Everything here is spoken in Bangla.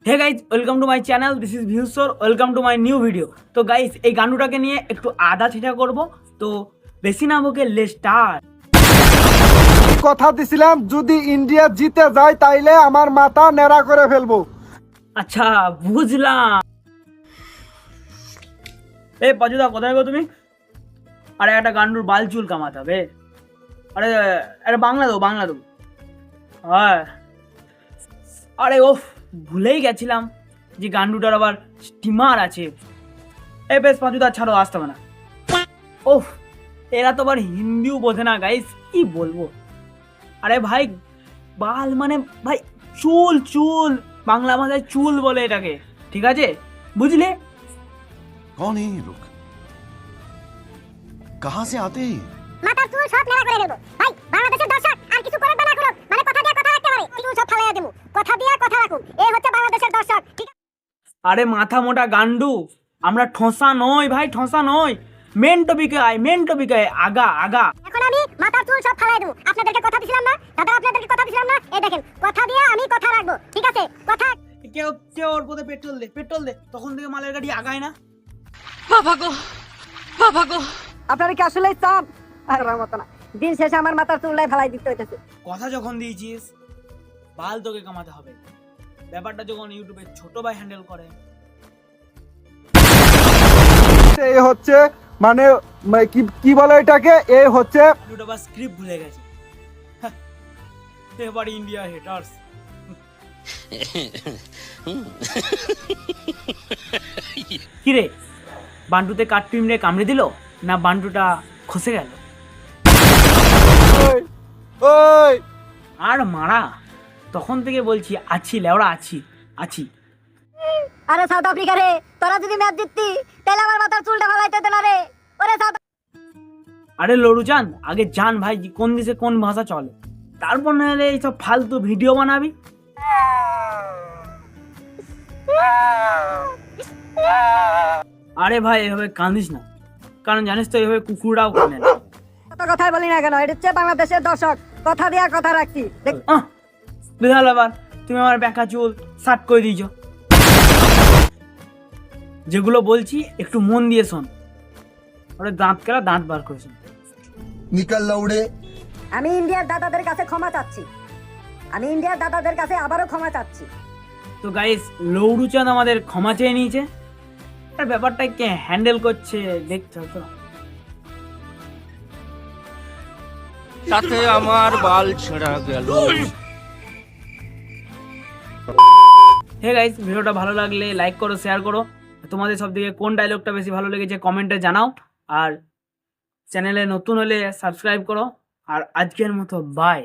Hey guys, welcome to my channel. This is ভিউসর। Welcome to my new video. তো গাইজ, এই গান্ডুটাকে নিয়ে একটু আদা ছিটা করব। তো বেশি না বকে লেটস স্টার্ট। কথা দিছিলাম যদি ইন্ডিয়া জিতে যায় তাইলে আমার মাথা নেড়া করে ফেলবো। আচ্ছা, বুঝলাম। এ পাজুদা, কোথায় গো তুমি? আরে একটা গান্ডুর বাল চুল কামাতে হবে। আরে আরে বাংলা দাও, বাংলা দাও। হ্যাঁ, আরে ওফ, ভুলেই গেছিলাম যে গান্ডুটার আবার স্টিমার আছে। এ বেশ পাঁচুদা, ছাড়ো, আসতে হবে না। ওফ, এরা তো আবার হিন্দিও বোঝে না গাইস, কি বলবো। আরে ভাই, বাল মানে ভাই চুল, চুল বাংলা ভাষায় চুল বলে এটাকে, ঠিক আছে, বুঝলে? कौन है ये लोग? कहां से आते हैं? মাথার চুল সব নেড়া করে দেব ভাই। বাংলাদেশের দর্শক আর কিছু করে না করুক, মানে কথা দিয়ে কথা রাখতে পারে, চুল সব ফালাইয়া দেব, কথা দিয়ে কথা রাখুন। এই হচ্ছে বাংলাদেশের দর্শক, ঠিক আছে? আরে মাথা মোটা গান্ডু, আমরা ঠোসা নই ভাই, ঠোসা নই। মেন টপিকে আয়, মেন টপিকে আয়, আগা আগা। এখন আমি মাথার চুল সব ফালাইয়া দেব। আপনাদেরকে কথা দিছিলাম না দাদা, আপনাদেরকে কথা দিছিলাম না। এই দেখেন, কথা দিয়ে আমি কথা রাখবো, ঠিক আছে? কথা কেউ কেউ ওর পথে পেট্রোল দে, পেট্রোল দে, তখন থেকে মালের গাড়ি আগায় না। আপনারা কি আসলে চান? আর আমার মতো না, দিন শেষে আমার মাথার চুলটাই ফেলাই দিতে হইতেছে। কথা যখন দিয়েছিস, বাল তোকে কামাতে হবে। ব্যাপারটা যখন ইউটিউবে ছোট ভাই হ্যান্ডেল করে। এই হচ্ছে মানে কি কি বলে এটাকে, এই হচ্ছে ভিডিওটা বা স্ক্রিপ্ট ভুলে গেছে। হ্যাঁ, এবার ইন্ডিয়া হেটার্স। কিরে, বান্টুতে কাঠপিম রে কামড়ে দিল না বান্টুটা খসে গেল? ওই ওই আর মারা, তখন থেকে বলছি আছি লেওড়া, আছি আছি। আরে সাউথ আফ্রিকা রে, তোরা যদি ম্যাচ জিততি তাহলে আমার মাথার চুলটা ফেলাইতে হতো না রে। ওরে সাউথ আরে লড়ুচান, আগে জান ভাই কোন দেশে কোন ভাষা চলে, তারপর না হলে এইসব ফালতু ভিডিও বানাবি। আরে ভাই, এভাবে কাঁদিস না, কারণ জানিস তো এভাবে কুকুররাও কাঁদে না। কত কথাই বলি না কেন, এটা হচ্ছে বাংলাদেশের দর্শক, কথা দিয়া কথা রাখছি। বিধাল আবার তুমি আমার ব্যাকা চুল শার্ট করে দিয়েছ। যেগুলো বলছি একটু মন দিয়ে শোন। ওরে দাঁত কেলা, দাঁত বার করেছেন। निकल लौड़े। আমি ইন্ডিয়ার দাদাদের কাছে ক্ষমা চাচ্ছি, আমি ইন্ডিয়ার দাদাদের কাছে আবারও ক্ষমা চাচ্ছি। তো গাইস, লৌরুচাঁদ আমাদের ক্ষমা চেয়ে নিয়েছে। আর ব্যাপারটা কে হ্যান্ডেল করছে দেখতে তো। সাথে আমার বাল ছেঁড়া গেল। হে গাইস, ভিডিওটা ভালো লাগলে লাইক করো, শেয়ার করো। তোমাদের সব থেকে কোন ডায়লগটা বেশি ভালো লেগেছে কমেন্টে জানাও। আর চ্যানেলে নতুন হলে সাবস্ক্রাইব করো। আর আজকের মতো বাই।